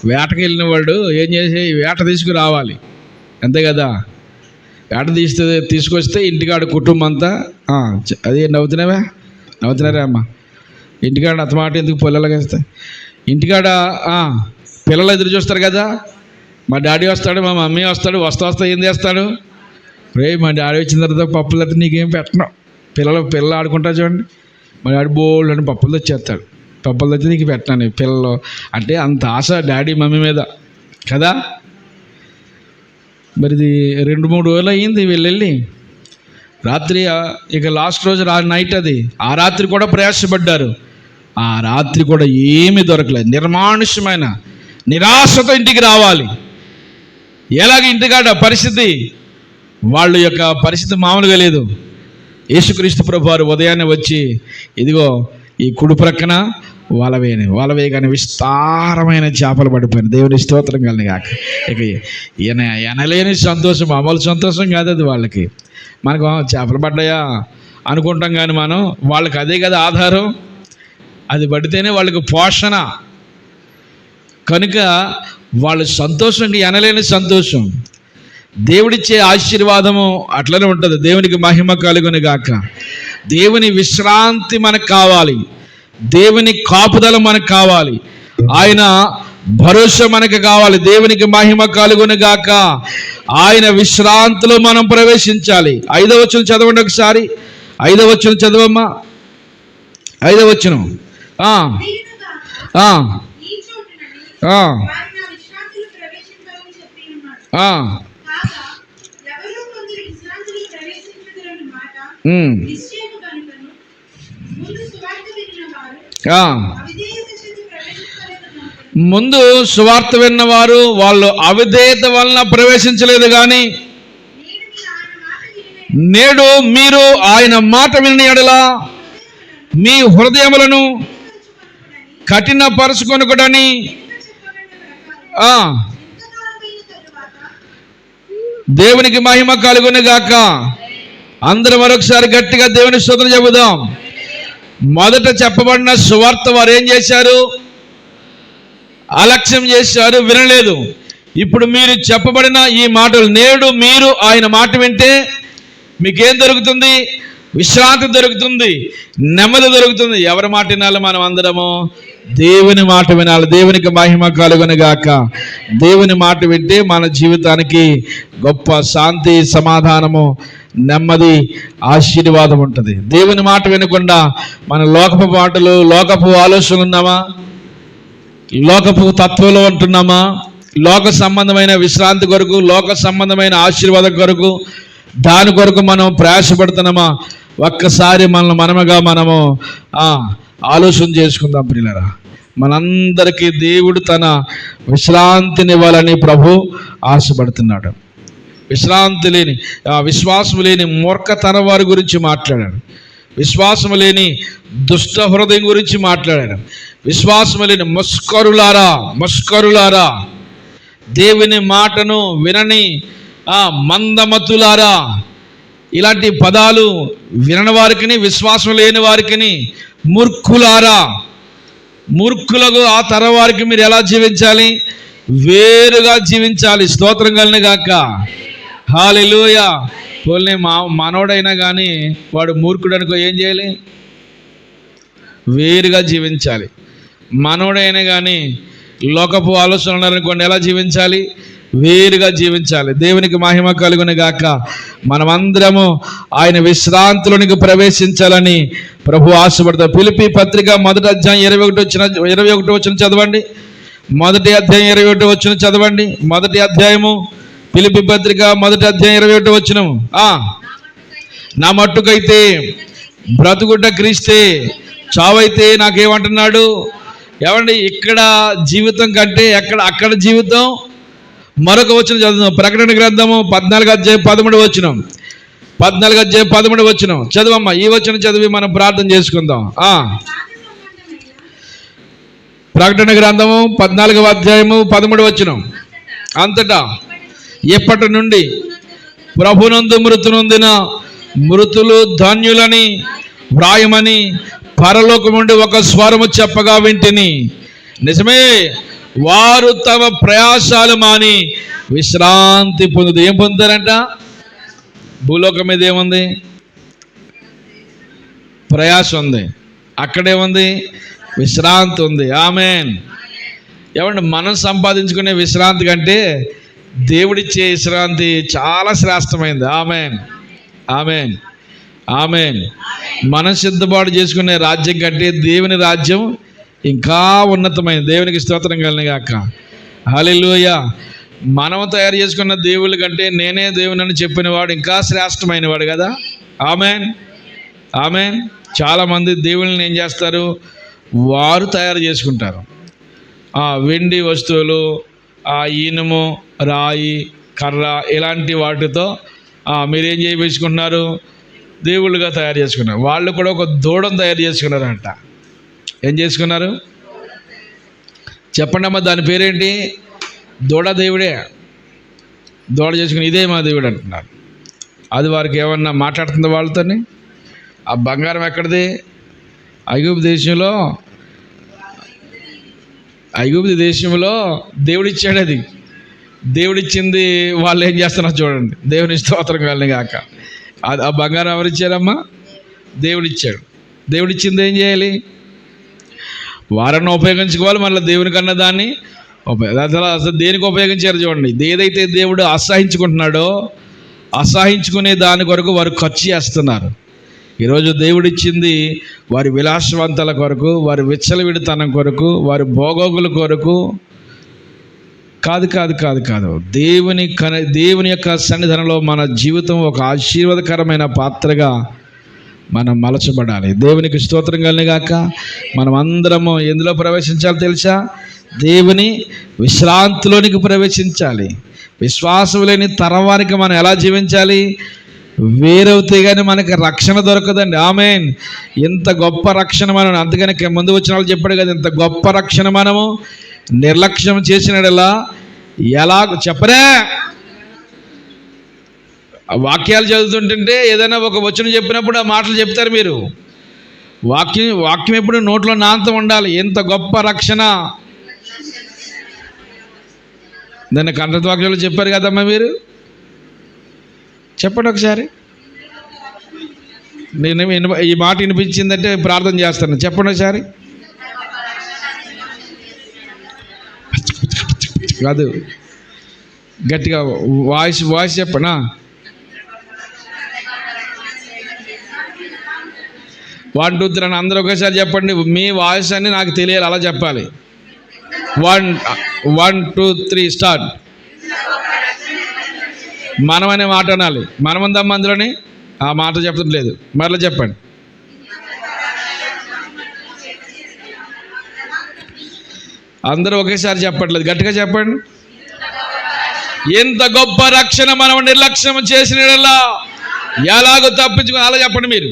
వేటకి వెళ్ళిన వాళ్ళు ఏం చేసి వేట తీసుకురావాలి, అంతే కదా? వేట తీసుకొస్తే ఇంటికాడ కుటుంబం అంతా అదే నవ్వుతున్నారా అమ్మ? ఇంటికాడ అత్తమాట ఎందుకు పొల్లలుగా వేస్తాయి? ఇంటికాడ పిల్లలు ఎదురు చూస్తారు కదా. మా డాడీ వస్తాడు, మా మమ్మీ వస్తాడు, వస్తా ఏం చేస్తాడు? రే మా డాడీ వచ్చిన తర్వాత పప్పులు అయితే నీకేం పెట్టను. పిల్లలు ఆడుకుంటారు చూడండి. మా డాడీ బోల్డ్ అని పప్పులు తెచ్చేస్తాడు. పప్పులు తెచ్చి నీకు పెట్టాను. పిల్లలు అంటే అంత ఆశ డాడీ మమ్మీ మీద కదా. మరి ఇది 2-3 రోజులు అయ్యింది వెళ్ళి. రాత్రి ఇక లాస్ట్ రోజు నైట్ అది. ఆ రాత్రి కూడా ప్రయాసపడ్డారు. ఆ రాత్రి కూడా ఏమీ దొరకలేదు. నిర్మానుష్యమైన నిరాశతో ఇంటికి రావాలి. ఎలాగ ఇంటికాడ పరిస్థితి? వాళ్ళ యొక్క పరిస్థితి మామూలుగా లేదు. యేసుక్రీస్తు ప్రభువారు ఉదయాన్నే వచ్చి ఇదిగో ఈ కుడి ప్రక్కన వల వేయగానే విస్తారమైన చేపలు పడిపోయినాయి. దేవుని స్తోత్రం కలుగును గాక. ఇక ఎనలేని సంతోషం, మామూలు సంతోషం కాదు అది వాళ్ళకి. మనకు చేపలు పడ్డాయా అనుకుంటాం కానీ మనం వాళ్ళకి అదే కదా ఆధారం. అది పడితేనే వాళ్ళకి పోషణ. కనుక వాళ్ళ సంతోషం ఎనలేని సంతోషం. దేవుడిచ్చే ఆశీర్వాదము అట్లనే ఉంటుంది. దేవునికి మహిమ కలుగును గాక. దేవుని విశ్రాంతి మనకు కావాలి, దేవుని కాపుదల మనకు కావాలి, ఆయన భరోసా మనకు కావాలి. దేవునికి మహిమ కలుగును గాక. ఆయన విశ్రాంతిలో మనం ప్రవేశించాలి. 5వ వచనం చదవండి ఒకసారి. 5వ వచనం చదవమ్మా. 5వ వచనం. ముందు సువార్త విన్నవారు వాళ్ళు అవిధేయత వలన ప్రవేశించలేదు, కానీ నేడు మీరు ఆయన మాట విని ఎడల మీ హృదయములను కఠినపరచుకొనుటని దేవునికి మహిమ కలుగును గాక. అందరూ మరొకసారి గట్టిగా దేవుని స్తోత్రం చెబుదాం. మొదట చెప్పబడిన సువార్త వారు ఏం చేశారు? అలక్ష్యం చేశారు, వినలేదు. ఇప్పుడు మీరు చెప్పబడిన ఈ మాటలు, నేడు మీరు ఆయన మాట వింటే మీకేం దొరుకుతుంది? విశ్రాంతి దొరుకుతుంది, నెమ్మది దొరుకుతుంది. ఎవరి మాట వినాలి? మనం అందరము దేవుని మాట వినాలి. దేవునికి మహిమ కలుగును గాక. దేవుని మాట వింటే మన జీవితానికి గొప్ప శాంతి, సమాధానము, నెమ్మది, ఆశీర్వాదం ఉంటుంది. దేవుని మాట వినకుండా మన లోకపు మాటలు, లోకపు ఆలోచనలు ఉన్నామా? లోకపు తత్వంలో ఉంటున్నామా? లోక సంబంధమైన విశ్రాంతి కొరకు, లోక సంబంధమైన ఆశీర్వాదం కొరకు, దాని కొరకు మనం ప్రయాసపడుతున్నామా? ఒక్కసారి మనము ఆలోచన చేసుకుందాం ప్రియులారా. మనందరికీ దేవుడు తన విశ్రాంతినివ్వాలని ప్రభు ఆశపడుతున్నాడు. విశ్రాంతి లేని, విశ్వాసం లేని మూర్ఖతన వారి గురించి మాట్లాడాడు. విశ్వాసం లేని దుష్ట హృదయం గురించి మాట్లాడాడు. విశ్వాసం లేని ముష్కరులారా, దేవుని మాటను వినని మందమతులారా, ఇలాంటి పదాలు వినని వారికి, విశ్వాసం లేని వారికి, మూర్ఖులకు ఆ తరం వారికి మీరు ఎలా జీవించాలి? వేరుగా జీవించాలి. స్తోత్రం కలిగిన గాక. హల్లెలూయా. పోలే మనోడైనా కానీ వాడు మూర్ఖుడు అనుకో, ఏం చేయాలి? వేరుగా జీవించాలి. మనోడైనా కానీ లోకపు ఆలోచనలు ఉన్నారనుకోండి, ఎలా జీవించాలి? వేరుగా జీవించాలి. దేవునికి మహిమ కలుగును గాక. మనమందరము ఆయన విశ్రాంతిలోనికి ప్రవేశించాలని ప్రభు ఆశపడతారు. ఫిలిప్పీ పత్రిక 1వ అధ్యాయం 21 వచనం చదవండి. 1వ అధ్యాయం 21 వచనం చదవండి. 1వ అధ్యాయము ఫిలిప్పీ పత్రిక 1వ అధ్యాయం 21 వచనం. నా మట్టుకైతే బ్రతుకుట క్రీస్తే, చావైతే నాకేమంటున్నాడు? ఏమండి, ఇక్కడ జీవితం కంటే అక్కడ జీవితం. మరొక వచనం చదువుదాం. ప్రకటన గ్రంథము 14వ అధ్యాయం 13వ వచనం. 14వ అధ్యాయం 13వ వచనం చదువమ్మా. ఈ వచనం చదివి మనం ప్రార్థన చేసుకుందాం. ప్రకటన గ్రంథము 14వ అధ్యాయము 13వ వచనం. అంతటా ఎప్పటి నుండి ప్రభునందు మృతి నొందిన మృతులు ధన్యులని వ్రాయమని పరలోకముండి ఒక స్వరము చెప్పగా వింటిని. నిజమే, వారు తమ ప్రయాసాలు మాని విశ్రాంతి పొందుదు. ఏం పొందుతారంట? భూలోకం మీద ఏముంది? ప్రయాస ఉంది. అక్కడేముంది? విశ్రాంతి ఉంది. ఆమేన్. ఏమంటే మనం సంపాదించుకునే విశ్రాంతి కంటే దేవుడిచ్చే విశ్రాంతి చాలా శ్రేష్టమైంది. ఆమేన్, ఆమేన్, ఆమేన్. మనం సిద్ధపాటు చేసుకునే రాజ్యం కంటే దేవుని రాజ్యం ఇంకా ఉన్నతమైంది. దేవునికి స్తోత్రం కలిగిన గాక. హల్లెలూయా. మనం తయారు చేసుకున్న దేవుళ్ళ కంటే నేనే దేవుని అని చెప్పిన వాడు ఇంకా శ్రేష్టమైన వాడు కదా. ఆమేన్, ఆమేన్. చాలామంది దేవుళ్ళని ఏం చేస్తారు? వారు తయారు చేసుకుంటారు. వెండి వస్తువులు, ఇనుము, రాయి, కర్ర, ఇలాంటి వాటితో మీరేం చేయించుకుంటున్నారు? దేవుళ్ళుగా తయారు చేసుకున్నారు. వాళ్ళు కూడా ఒక దూడను తయారు చేసుకున్నారంట. ఏం చేసుకున్నారు? చెప్పండి అమ్మా, దాని పేరేంటి? దూడ దేవుడే. దూడ చేసుకుని ఇదే మా దేవుడు అంటున్నారు. అది వారికి ఏమన్నా మాట్లాడుతుందో వాళ్ళతోని? ఆ బంగారం ఎక్కడిది? ఐగుప్తు దేశంలో దేవుడిచ్చాడు. అది దేవుడిచ్చింది. వాళ్ళు ఏం చేస్తున్నారు చూడండి. దేవుని స్తోత్రం కలిగిన గాక. ఆ బంగారం ఎవరిచ్చారమ్మా? దేవుడిచ్చాడు. దేవుడిచ్చింది ఏం చేయాలి? వారన్నా ఉపయోగించుకోవాలి. మళ్ళీ దేవుని కన్నా దాన్ని అసలు దేనికి ఉపయోగించారు చూడండి. ఏదైతే దేవుడు అసహించుకుంటున్నాడో అసహించుకునే దాని కొరకు వారు ఖర్చు చేస్తున్నారు. ఈరోజు దేవుడిచ్చింది వారి విలాసవంతాల కొరకు, వారి విచ్చలవిడితనం కొరకు, వారి భోగోగుల కొరకు కాదు కాదు కాదు కాదు. దేవుని యొక్క సన్నిధానంలో మన జీవితం ఒక ఆశీర్వాదకరమైన పాత్రగా మనం మలచబడాలి. దేవునికి స్తోత్రం కలిగిన గాక. మనం అందరము ఎందులో ప్రవేశించాలి తెలుసా? దేవుని విశ్రాంతిలోనికి ప్రవేశించాలి. విశ్వాసం లేని తరం వారికి మనం ఎలా జీవించాలి? వేరవుతే కానీ మనకి రక్షణ దొరకదండి. ఆమేన్. ఇంత గొప్ప రక్షణ మనం, అందుకని ముందు వచ్చిన వాళ్ళు చెప్పాడు కదా, ఇంత గొప్ప రక్షణ మనము నిర్లక్ష్యం చేసినలా ఎలా చెప్పరే? వాక్యాలు చదువుతుంటుంటే ఏదైనా ఒక వచనం చెప్పినప్పుడు ఆ మాటలు చెప్తారు మీరు. వాక్యం ఎప్పుడు నోట్లో నాంతం ఉండాలి. ఎంత గొప్ప రక్షణ! దాన్ని కంఠత్వాక్యాలు చెప్పారు కదమ్మా మీరు. చెప్పండి ఒకసారి. ఈ మాట వినిపించిందంటే ప్రార్థన చేస్తాను. చెప్పండి ఒకసారి. కాదు, గట్టిగా వాయిస్ చెప్పనా. 1 2 3 అని అందరూ ఒకేసారి చెప్పండి. మీ వాయిస్ అని నాకు తెలియాలి, అలా చెప్పాలి. 1 2 3 స్టార్ట్. మనం అనే మాట అనాలి. మనం ఉందాం అందులోని. ఆ మాట చెప్పడం లేదు, మరలా చెప్పండి. అందరూ ఒకేసారి చెప్పట్లేదు, గట్టిగా చెప్పండి. ఎంత గొప్ప రక్షణ మనం నిర్లక్ష్యం చేసిన ఎలాగో తప్పించుకుని, అలా చెప్పండి మీరు.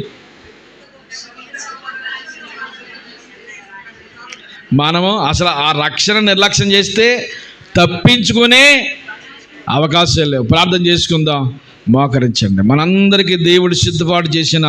మనము అసలు ఆ రక్షణ నిర్లక్ష్యం చేస్తే తప్పించుకునే అవకాశాలు లేవు. ప్రార్థన చేసుకుందాం, మోకరించండి. మనందరికీ దేవుడు సిద్ధపాటు చేసిన